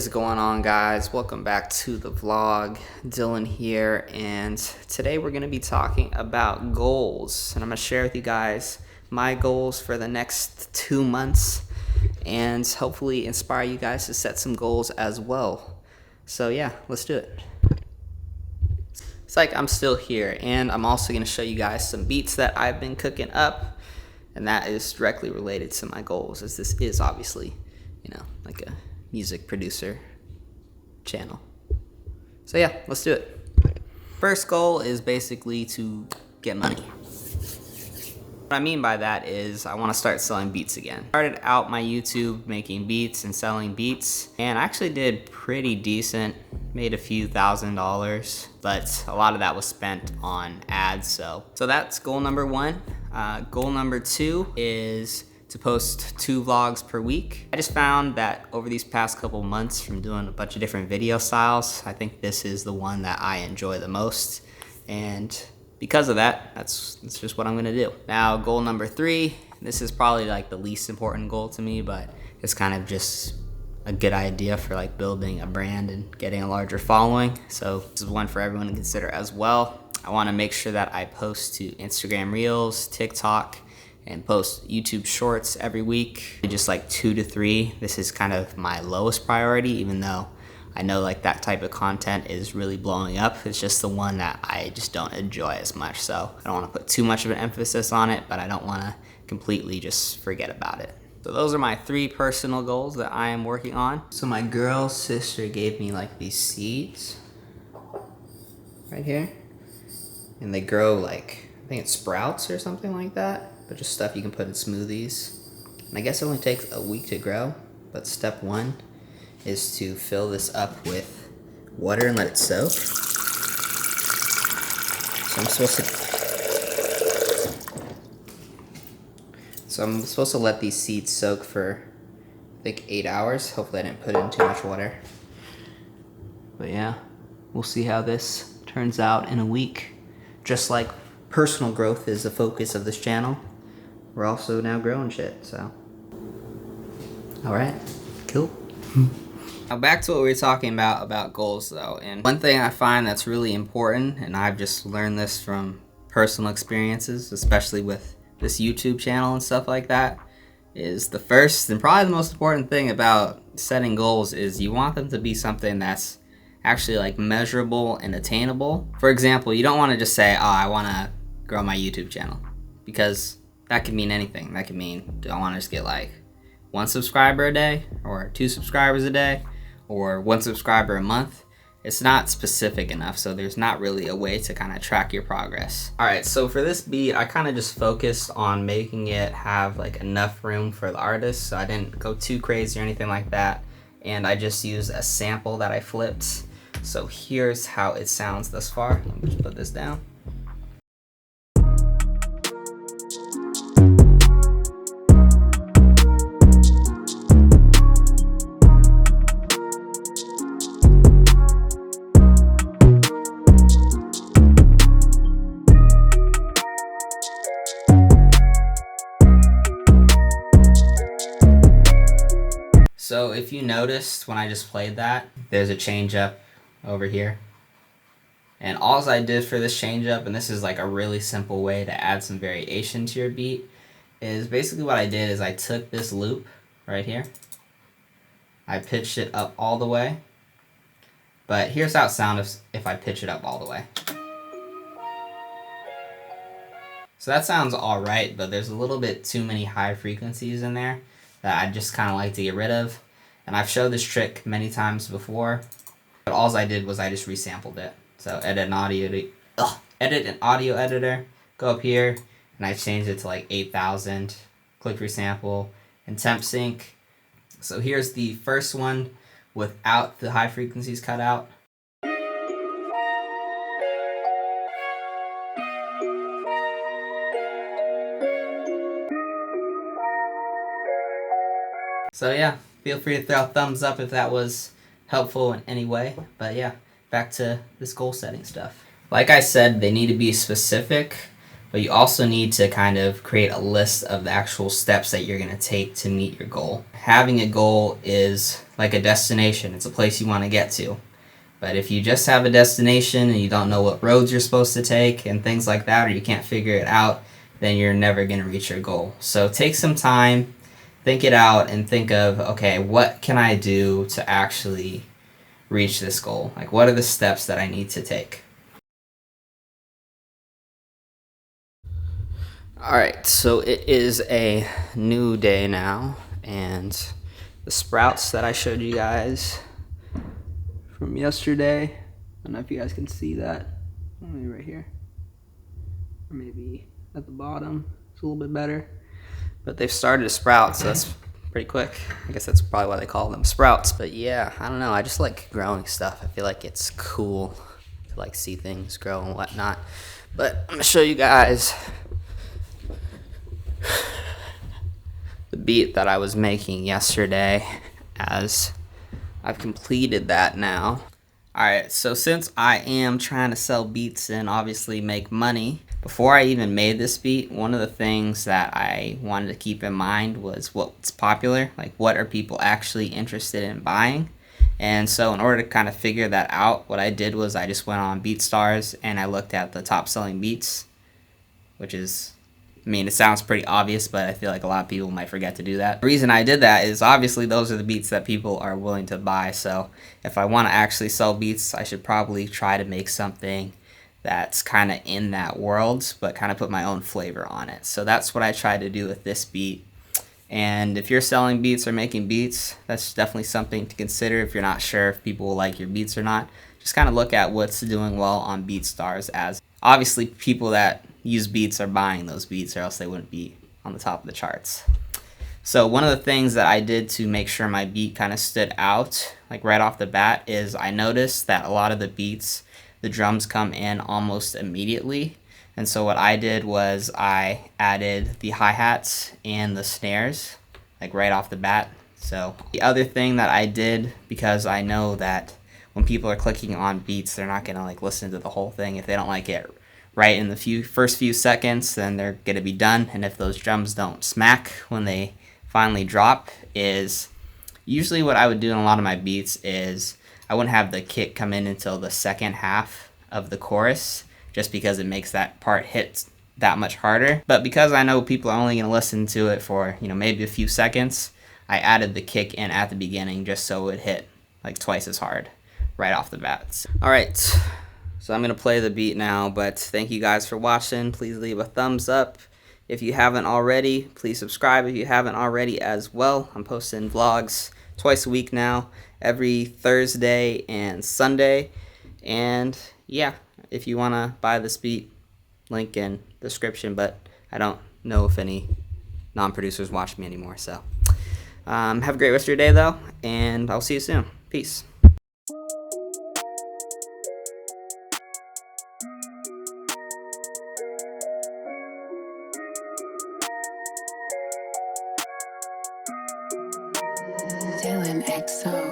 is going on, guys? Welcome back to the vlog. Dylan here, and today we're going to be talking about goals, and I'm going to share with you guys my goals for the next 2 months and hopefully inspire you guys to set some goals as well. So yeah, let's do it. It's like I'm still here, and I'm also going to show you guys some beats that I've been cooking up, and that is directly related to my goals, as this is obviously, like a music producer channel. So yeah, let's do it. First goal is basically to get money. What I mean by that is I want to start selling beats again. Started out my YouTube making beats and selling beats, and I actually did pretty decent, made a few $1,000s, but a lot of that was spent on ads. So that's goal number one. Goal number two is to post 2 vlogs per week. I just found that over these past couple months from doing a bunch of different video styles, I think this is the one that I enjoy the most. And because of that, that's just what I'm gonna do. Now, goal number 3, this is probably like the least important goal to me, but it's kind of just a good idea for like building a brand and getting a larger following. So this is one for everyone to consider as well. I wanna make sure that I post to Instagram Reels, TikTok, and post YouTube shorts every week, just like 2 to 3. This is kind of my lowest priority, even though I know like that type of content is really blowing up. It's just the one that I just don't enjoy as much. So I don't want to put too much of an emphasis on it, but I don't want to completely just forget about it. So those are my 3 personal goals that I am working on. So my girl's sister gave me like these seeds right here, and they grow like, I think it's sprouts or something like that, but just stuff you can put in smoothies. And I guess it only takes a week to grow, but step 1 is to fill this up with water and let it soak. So I'm supposed to let these seeds soak for, I think, 8 hours. Hopefully I didn't put in too much water. But yeah, we'll see how this turns out in a week. Just like personal growth is the focus of this channel, we're also now growing shit, so. All right, cool. Now back to what we were talking about goals though. And one thing I find that's really important, and I've just learned this from personal experiences, especially with this YouTube channel and stuff like that, is the first and probably the most important thing about setting goals is you want them to be something that's actually like measurable and attainable. For example, you don't want to just say, oh, I want to grow my YouTube channel, because that could mean anything. That could mean, do I want to just get like 1 subscriber a day, or 2 subscribers a day, or 1 subscriber a month? It's not specific enough, so there's not really a way to kind of track your progress. All right, so for this beat, I kind of just focused on making it have like enough room for the artist, so I didn't go too crazy or anything like that, and I just used a sample that I flipped. So here's how it sounds thus far. Let me just put this down. So if you noticed when I just played that, there's a change up over here. And all I did for this change up, and this is like a really simple way to add some variation to your beat, is basically what I did is I took this loop right here, I pitched it up all the way, but here's how it sounds if I pitch it up all the way. So that sounds alright, but there's a little bit too many high frequencies in there that I just kind of like to get rid of. And I've showed this trick many times before, but all I did was I just resampled it. So edit an audio editor, go up here, and I changed it to like 8,000, click resample, and temp sync. So here's the first one without the high frequencies cut out. So yeah, feel free to throw a thumbs up if that was helpful in any way. But yeah, back to this goal setting stuff. Like I said, they need to be specific, but you also need to kind of create a list of the actual steps that you're going to take to meet your goal. Having a goal is like a destination, it's a place you want to get to. But if you just have a destination and you don't know what roads you're supposed to take and things like that, or you can't figure it out, then you're never going to reach your goal. So take some time, think it out, and think of, okay, what can I do to actually reach this goal? Like, what are the steps that I need to take? All right, so it is a new day now, and the sprouts that I showed you guys from yesterday, I don't know if you guys can see that, maybe right here, or maybe at the bottom, it's a little bit better, but they've started to sprout, so that's pretty quick. I guess that's probably why they call them sprouts. But yeah, I don't know, I just like growing stuff. I feel like it's cool to like see things grow and whatnot. But I'm gonna show you guys the beat that I was making yesterday, as I've completed that now. Alright, so since I am trying to sell beats and obviously make money, before I even made this beat, one of the things that I wanted to keep in mind was what's popular, like what are people actually interested in buying. And so in order to kind of figure that out, what I did was I just went on BeatStars and I looked at the top selling beats, which is, I mean, it sounds pretty obvious, but I feel like a lot of people might forget to do that. The reason I did that is obviously those are the beats that people are willing to buy. So if I want to actually sell beats, I should probably try to make something that's kind of in that world, but kind of put my own flavor on it. So that's what I tried to do with this beat. And if you're selling beats or making beats, that's definitely something to consider if you're not sure if people will like your beats or not. Just kind of look at what's doing well on BeatStars, as obviously people that use beats are buying those beats, or else they wouldn't be on the top of the charts. So one of the things that I did to make sure my beat kind of stood out, like right off the bat, is I noticed that a lot of the beats, the drums come in almost immediately. And so what I did was I added the hi-hats and the snares like right off the bat. So the other thing that I did, because I know that when people are clicking on beats, they're not gonna like listen to the whole thing. If they don't like it right in the first few seconds, then they're gonna be done. And if those drums don't smack when they finally drop, is usually what I would do in a lot of my beats is I wouldn't have the kick come in until the second half of the chorus, just because it makes that part hit that much harder. But because I know people are only going to listen to it for, maybe a few seconds, I added the kick in at the beginning just so it hit like twice as hard right off the bat. All right, so I'm going to play the beat now, but thank you guys for watching. Please leave a thumbs up if you haven't already. Please subscribe if you haven't already as well. I'm posting vlogs twice a week now, every Thursday and Sunday. And yeah, if you want to buy this beat, link in the description, but I don't know if any non-producers watch me anymore. So have a great rest of your day though, and I'll see you soon. Peace. Dillon XO.